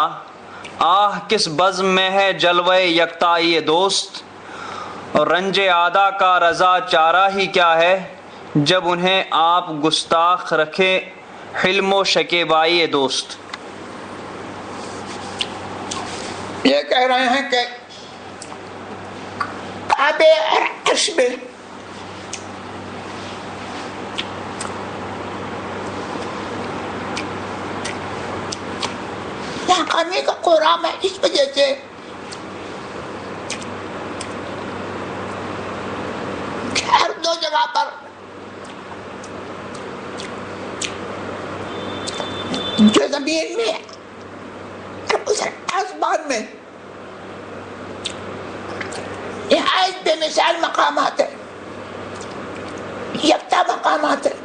Speaker 2: آہ کس بزم میں ہے جلوے یکتائی دوست. اور رنج آدا کا رضا چارہ ہی کیا ہے جب انہیں آپ گستاخ رکھے حلم و شکیبائی دوست.
Speaker 1: یہ کہہ رہے ہیں کہ کعبے اور عرش میں ناکامی کا کوہرام ہے اس وجہ سے کہ ہر دو جگہ پر جو زمین میں آسمان میں نہایت بے مثال مقامات ہیں, یکتا مقامات ہیں.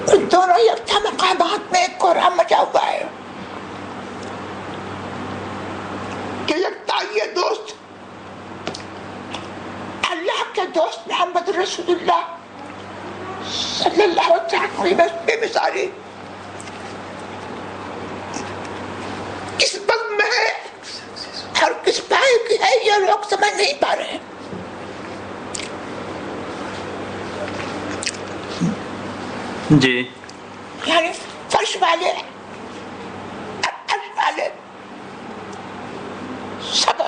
Speaker 1: ان دونوں یکتا مقامات میں ایک کوہرام مچا ہوا ہے کہ یکتا یہ دوست اللہ کے دوست محمد رسول اللہ صلی اللہ علیہ وسلم بے مثالی کس وقت میں ہے اور کس پائے کی ہے یہ لوگ سمجھ نہیں پا رہے ہیں.
Speaker 2: جی
Speaker 1: یعنی فرش والے عرش والے سب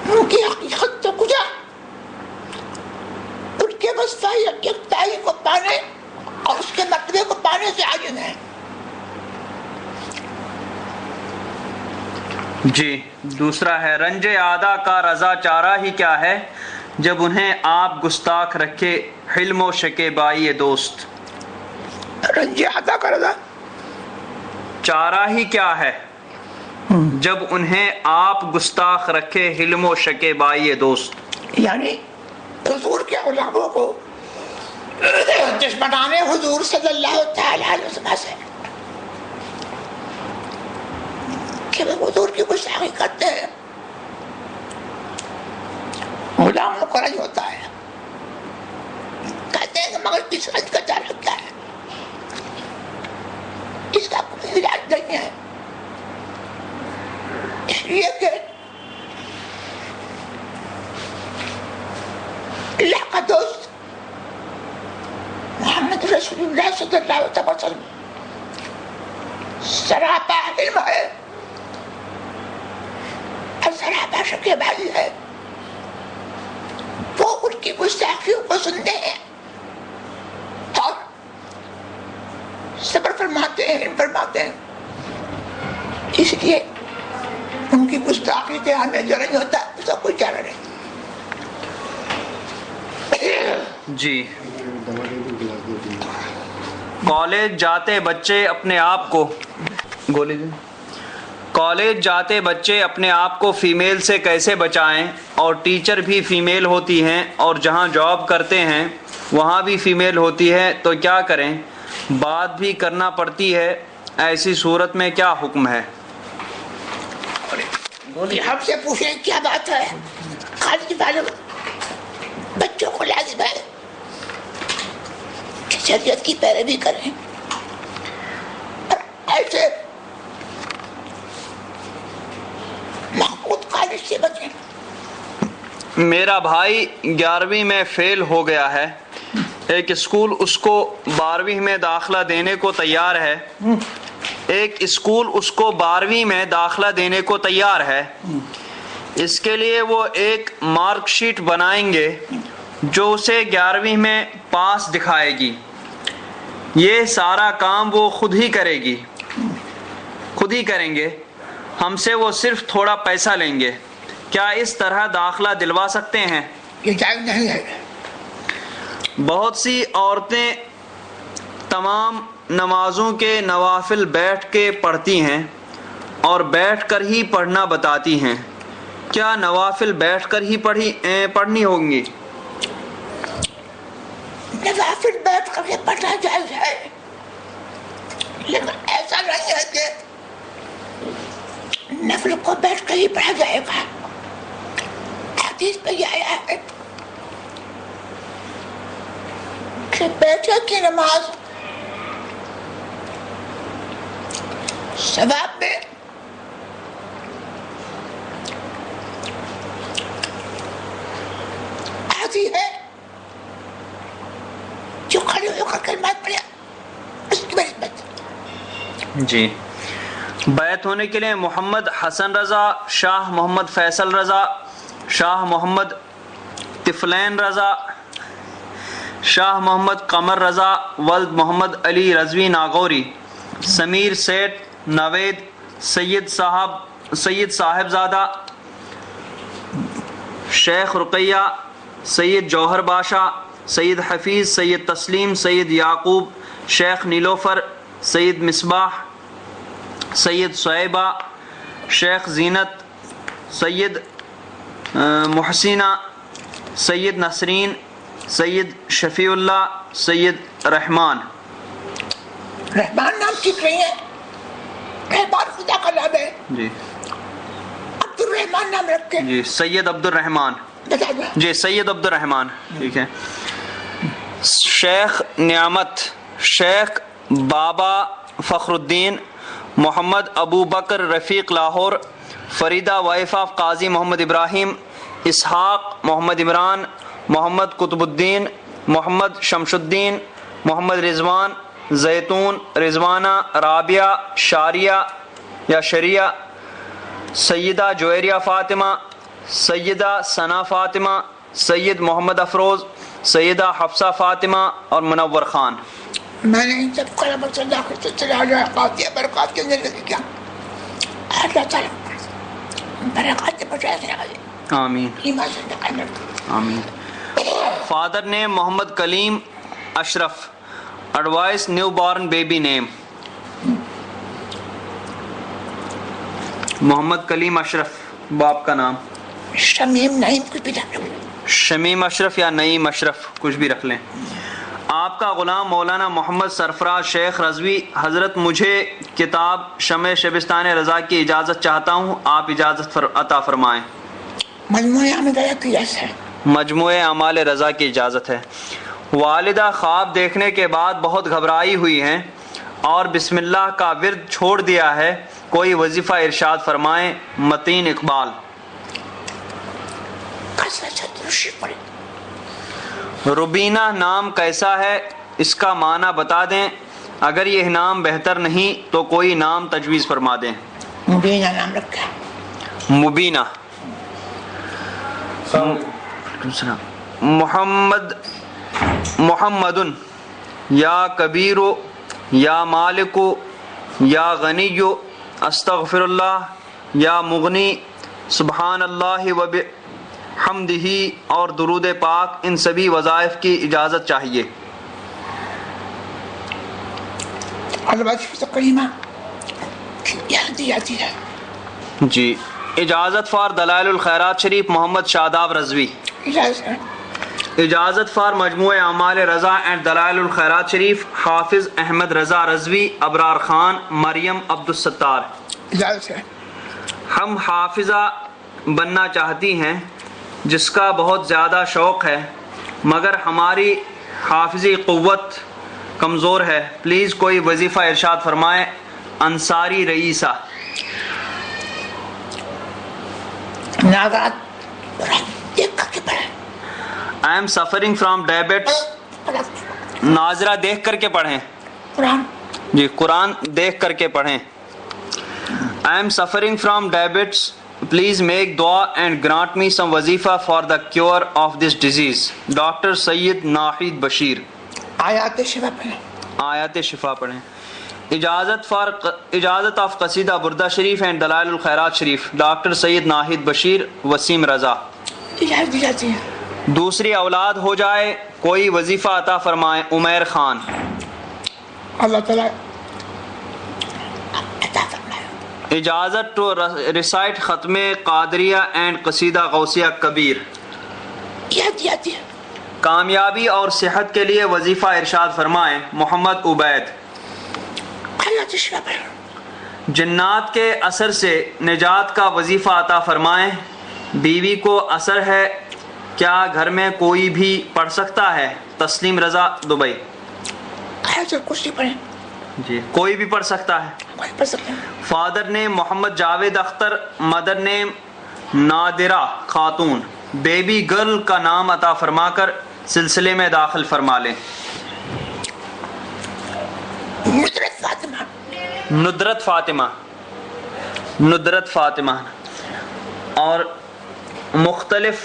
Speaker 1: ان کی حقیقت تو کجا ان کے وصفہ یکتائی کو پانے اور اس کے مرتبے کو پانے سے عاجز ہیں.
Speaker 2: جی دوسرا ہے رنج آدا کا رضا چارہ ہی کیا ہے جب انہیں آپ گستاخ رکھے حلم و شکیبائی دوست.
Speaker 1: رنج آدا کا رضا
Speaker 2: چارہ ہی کیا ہے جب انہیں آپ گستاخ رکھے حلم و شکیبائی دوست.
Speaker 1: یعنی حضور کے غلاموں کو دشمنانے حضور صلی اللہ تعالی علیہ وسلم سے کہ وہ حضور کی گستاخی کرتے ہیں غلاموں کو رنج ہوتا ہے. کہتے ہیں کہ مگر اس رنج کا تعلق کیا ہے, اس کا کوئی علاج نہیں ہے. اس لیے کہ اللہ کا دوست محمد رسول اللہ صلی اللہ علیہ وسلم سراپا علم ہے اور سراپا شکیبائی ہے. وہ ان کی گستاخیوں کو سنتے ہیں اور صبر فرماتے ہیں اس لیے ان کی گستاخی سے ہمیں جو نہیں ہوتا اس کا کوئی چارہ نہیں.
Speaker 2: جی. کالج جاتے بچے اپنے آپ کو فیمیل سے کیسے بچائیں؟ اور ٹیچر بھی فیمیل ہوتی ہیں اور جہاں جاب کرتے ہیں وہاں بھی فیمیل ہوتی ہے تو کیا کریں؟ بات بھی کرنا پڑتی ہے، ایسی صورت میں کیا حکم ہے؟
Speaker 1: ہم سے پوچھیں کیا بات ہے؟ کالج والے بچوں کو لازم ہے کہ شریعت کی پیروی کریں اور ایسے محمود کالج سے بچیں.
Speaker 2: میرا بھائی 11ویں میں فیل ہو گیا ہے. ایک اسکول اس کو 12ویں میں داخلہ دینے کو تیار ہے. اس کے لیے وہ ایک مارک شیٹ بنائیں گے جو اسے 11ویں میں پاس دکھائے گی. یہ سارا کام وہ خود ہی کریں گے. ہم سے وہ صرف تھوڑا پیسہ لیں گے. کیا اس طرح داخلہ دلوا سکتے ہیں؟
Speaker 1: یہ جائز نہیں ہے.
Speaker 2: بہت سی عورتیں تمام نمازوں کے نوافل بیٹھ کے پڑھتی ہیں اور بیٹھ کر ہی پڑھنا بتاتی ہیں. کیا نوافل بیٹھ کر ہی پڑھنی ہوں گی؟
Speaker 1: نوافل بیٹھ کر کے پڑھنا جائز ہے، لیکن ایسا نہیں ہے کہ نفل کو بیٹھ کر ہی پڑھا جائے گا. حدیث میں یہ آیا ہے کہ بیٹھے کی نماز ثواب میں آتی ہے جو کھڑے ہو کر کلمات پڑھے اس کی نسبت.
Speaker 2: جی. بیعت ہونے کے لیے محمد حسن رضا، شاہ محمد فیصل رضا، شاہ محمد طفلین رضا، شاہ محمد قمر رضا، ولد محمد علی رضوی ناگوری، سمیر سیٹ نوید، سید صاحب زادہ، شیخ رقیہ، سید جوہر باشا، سید حفیظ، سید تسلیم، سید یعقوب، شیخ نیلوفر، سید مصباح، سید صعیبہ، شیخ زینت، سید محسینہ، سید نسرین، سید شفیع اللہ، سید رحمان.
Speaker 1: رحمان نام ٹھیک نہیں ہے، رحمان خدا کا نام ہے.
Speaker 2: جی.
Speaker 1: عبد الرحمان نام رکھتے.
Speaker 2: جی. سید عبد الرحمان. جی. سید عبد الرحمان. ٹھیک ہے. شیخ نعمت، شیخ بابا فخر الدین، محمد ابو بکر رفیق لاہور، فریدہ وائف آف قاضی محمد ابراہیم، اسحاق محمد عمران، محمد قطب الدین، محمد شمش الدین، محمد رضوان، زیتون، رضوانہ، رابعہ، شاریہ یا شریعہ، سیدہ جویریہ فاطمہ، سیدہ ثنا فاطمہ، سید محمد افروز، سیدہ حفصہ فاطمہ اور منور خان.
Speaker 1: میں نے ان سب کا رب صلی اللہ علیہ وسلم برکات کے اندر کیا اللہ تعالیٰ برکات سے بچائے.
Speaker 2: آمین آمین. فادر نیم محمد کلیم اشرف. ایڈوائس نیو بارن بیبی نیم. محمد کلیم اشرف باپ کا نام.
Speaker 1: شمیم نعیم کچھ بھی رکھ لیں.
Speaker 2: شمیم اشرف یا نعیم اشرف کچھ بھی رکھ لیں. آپ کا غلام مولانا محمد سرفراز شیخ رضوی. حضرت مجھے کتاب شمع شبستان رضا کی اجازت چاہتا ہوں، آپ اجازت عطا فرمائیں. مجموعہ اعمال رضا کی اجازت ہے. والدہ خواب دیکھنے کے بعد بہت گھبرائی ہوئی ہیں اور بسم اللہ کا ورد چھوڑ دیا ہے، کوئی وظیفہ ارشاد فرمائیں. متین اقبال. ربینہ نام کیسا ہے، اس کا معنی بتا دیں. اگر یہ نام بہتر نہیں تو کوئی نام تجویز فرما دیں.
Speaker 1: مبینہ نام رکھا.
Speaker 2: مبینہ. محمد محمد یا کبیر یا مالک یا غنی استغفر اللہ یا مغنی سبحان اللہ و بحمدہ اور درود پاک، ان سبھی وظائف کی اجازت چاہیے۔ جی، اجازت فار دلائل الخیرات شریف محمد شاداب رضوی، اجازت فار مجموعہ اعمال رضا اینڈ دلائل الخیرات شریف حافظ احمد رضا رضوی، ابرار خان، مریم عبدالستار۔ ہم حافظہ بننا چاہتی ہیں جس کا بہت زیادہ شوق ہے، مگر ہماری حافظی قوت کمزور ہے، پلیز کوئی وظیفہ ارشاد فرمائیں۔ Ansari Raeesa. I am suffering from diabetes۔ ناظرہ دیکھ کر کے پڑھیں جی، قرآن دیکھ کر کے پڑھیں۔ I am suffering from diabetes, please make dua and grant me some wazifa for the cure of this disease۔ Doctor Syed Naheed Bashir. آیات شفا پڑھیں۔ اجازت آف قصیدہ بردہ شریف اینڈ دلائل الخیرات شریف، ڈاکٹر سید ناہید بشیر، وسیم رضا۔ دوسری اولاد ہو جائے کوئی وظیفہ عطا فرمائیں، عمیر خان۔
Speaker 1: اللہ تعالیٰ
Speaker 2: اجازت ٹو ریسائٹ ختم قادریہ اینڈ قصیدہ غوثیہ کبیر۔ کامیابی اور صحت کے لیے وظیفہ ارشاد فرمائیں، محمد عبید۔ جنات کے اثر سے نجات کا وظیفہ عطا فرمائیں، بیوی کو اثر ہے، کیا گھر میں کوئی بھی پڑھ سکتا ہے؟ تسلیم رضا، دبئی۔ جی، کوئی بھی پڑھ سکتا ہے۔ فادر نیم محمد جاوید اختر، مدر نیم نادرہ خاتون، بیبی گرل کا نام عطا فرما کر سلسلے میں داخل فرما لیں۔ ندرت فاطمہ، ندرت فاطمہ۔ اور مختلف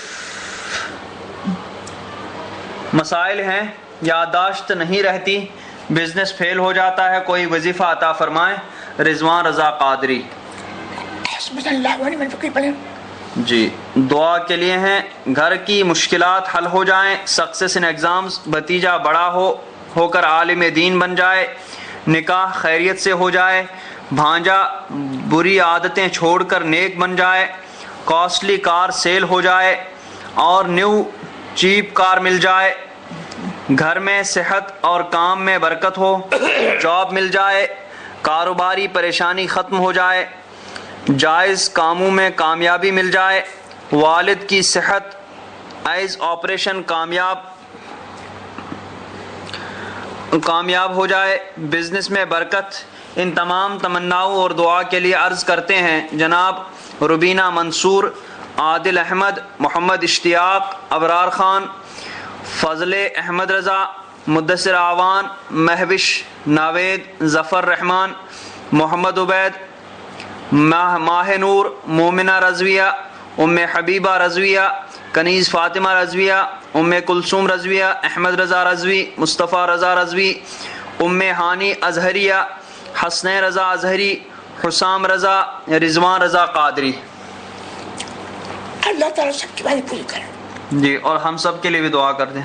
Speaker 2: مسائل ہیں، یادداشت نہیں رہتی، بزنس فیل ہو جاتا ہے، کوئی وظیفہ عطا فرمائیں، رضوان رضا قادری۔ جی، دعا کے لیے ہیں، گھر کی مشکلات حل ہو جائیں، سکسیس ان ایگزامز، بھتیجا بڑا ہو کر عالم دین بن جائے، نکاح خیریت سے ہو جائے، بھانجا بری عادتیں چھوڑ کر نیک بن جائے، کاسٹلی کار سیل ہو جائے اور نیو چیپ کار مل جائے، گھر میں صحت اور کام میں برکت ہو، جاب مل جائے، کاروباری پریشانی ختم ہو جائے، جائز کاموں میں کامیابی مل جائے، والد کی صحت آئز آپریشن کامیاب ہو جائے، بزنس میں برکت۔ ان تمام تمناؤں اور دعا کے لیے عرض کرتے ہیں جناب ربینہ منصور، عادل احمد، محمد اشتیاق، ابرار خان، فضل احمد رضا، مدثر آوان، مہوش ناوید، ظفر رحمان، محمد عبید، ماہ نور، مومنہ رضویہ، ام حبیبہ رضویہ، کنیز فاطمہ رضویہ، ام کلثوم رضویہ، احمد رضا رضوی، مصطفیٰ رضا رضوی، ام ہانی ازہریہ، حسنین رضا ازہری، حسام رضا، رضوان رضا قادری۔
Speaker 1: اللہ تعالیٰ سب کی باتیں پوری کرے۔
Speaker 2: جی، اور ہم سب کے لیے بھی دعا کر دیں۔